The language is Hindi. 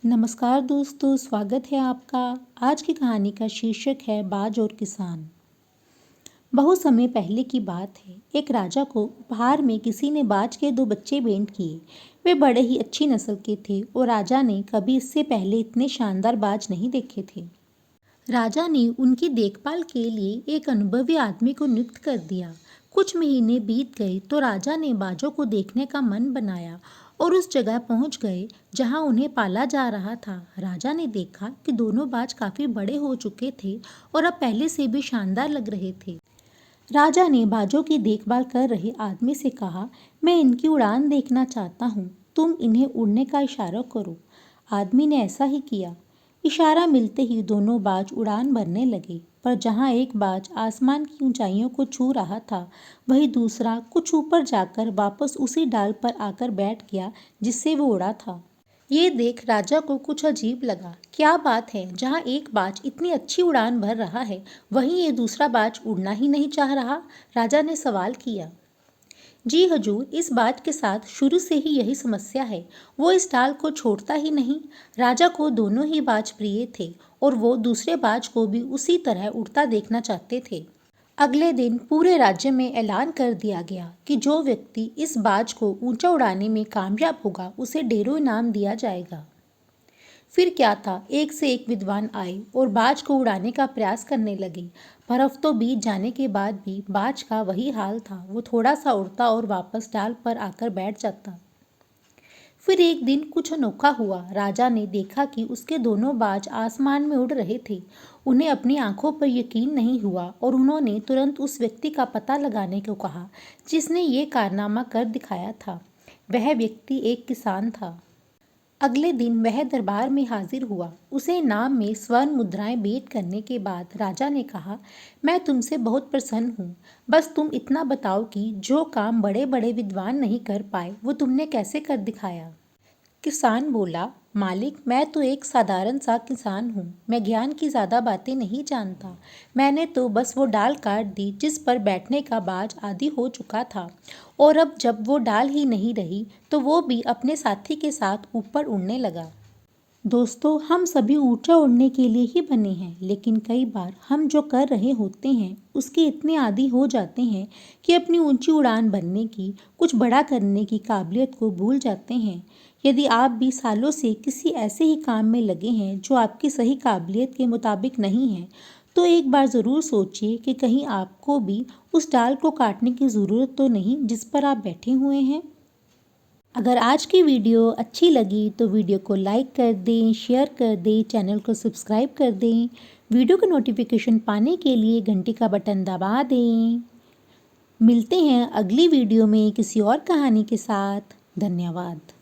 नमस्कार दोस्तों, स्वागत है आपका। आज की कहानी का शीर्षक है बाज और किसान। बहुत समय पहले की बात है। एक राजा को उपहार में किसी ने बाज के 2 बच्चे भेंट किए। वे बड़े ही अच्छी नस्ल के थे और राजा ने कभी इससे पहले इतने शानदार बाज नहीं देखे थे। राजा ने उनकी देखभाल के लिए एक अनुभवी आदमी को नियुक्त कर दिया। कुछ महीने बीत गए तो राजा ने बाजों को देखने का मन बनाया और उस जगह पहुंच गए जहां उन्हें पाला जा रहा था। राजा ने देखा कि दोनों बाज काफी बड़े हो चुके थे और अब पहले से भी शानदार लग रहे थे। राजा ने बाजों की देखभाल कर रहे आदमी से कहा, मैं इनकी उड़ान देखना चाहता हूँ, तुम इन्हें उड़ने का इशारा करो। आदमी ने ऐसा ही किया। इशारा मिलते ही दोनों बाज उड़ान भरने लगे, पर जहाँ एक बाज आसमान की ऊंचाइयों को छू रहा था, वहीं दूसरा कुछ ऊपर जाकर वापस उसी डाल पर आकर बैठ गया जिससे वो उड़ा था। ये देख राजा को कुछ अजीब लगा। क्या बात है, जहाँ एक बाज इतनी अच्छी उड़ान भर रहा है, वहीं ये दूसरा बाज उड़ना ही नहीं चाह रहा? राजा ने सवाल किया। जी हजूर, इस बाज के साथ शुरू से ही यही समस्या है। वो इस डाल को छोड़ता ही नहीं। राजा को दोनों ही बाज प्रिय थे और वो दूसरे बाज को भी उसी तरह उड़ता देखना चाहते थे। अगले दिन पूरे राज्य में ऐलान कर दिया गया कि जो व्यक्ति इस बाज को ऊंचा उड़ाने में कामयाब होगा, उसे ढेरों इनाम दिया जाएगा। फिर क्या था, एक से एक विद्वान आए और बाज को उड़ाने का प्रयास करने लगे, पर हफ्तों बीत जाने के बाद भी बाज का वही हाल था। वो थोड़ा सा उड़ता और वापस डाल पर आकर बैठ जाता। फिर एक दिन कुछ अनोखा हुआ। राजा ने देखा कि उसके दोनों बाज आसमान में उड़ रहे थे। उन्हें अपनी आंखों पर यकीन नहीं हुआ और उन्होंने तुरंत उस व्यक्ति का पता लगाने को कहा जिसने ये कारनामा कर दिखाया था। वह व्यक्ति एक किसान था। अगले दिन वह दरबार में हाजिर हुआ। उसे इनाम में स्वर्ण मुद्राएं भेंट करने के बाद राजा ने कहा, मैं तुमसे बहुत प्रसन्न हूँ। बस तुम इतना बताओ कि जो काम बड़े बड़े विद्वान नहीं कर पाए, वो तुमने कैसे कर दिखाया। किसान बोला, मालिक, मैं तो एक साधारण सा किसान हूँ। मैं ज्ञान की ज़्यादा बातें नहीं जानता। मैंने तो बस वो डाल काट दी जिस पर बैठने का बाज आदी हो चुका था, और अब जब वो डाल ही नहीं रही तो वो भी अपने साथी के साथ ऊपर उड़ने लगा। दोस्तों, हम सभी ऊंचा उड़ने के लिए ही बने हैं, लेकिन कई बार हम जो कर रहे होते हैं उसके इतने आदी हो जाते हैं कि अपनी ऊंची उड़ान भरने की, कुछ बड़ा करने की काबिलियत को भूल जाते हैं। यदि आप भी सालों से किसी ऐसे ही काम में लगे हैं जो आपकी सही काबिलियत के मुताबिक नहीं है, तो एक बार ज़रूर सोचिए कि कहीं आपको भी उस डाल को काटने की ज़रूरत तो नहीं जिस पर आप बैठे हुए हैं। अगर आज की वीडियो अच्छी लगी तो वीडियो को लाइक कर दें, शेयर कर दें, चैनल को सब्सक्राइब कर दें। वीडियो का नोटिफिकेशन पाने के लिए घंटी का बटन दबा दें। मिलते हैं अगली वीडियो में किसी और कहानी के साथ। धन्यवाद।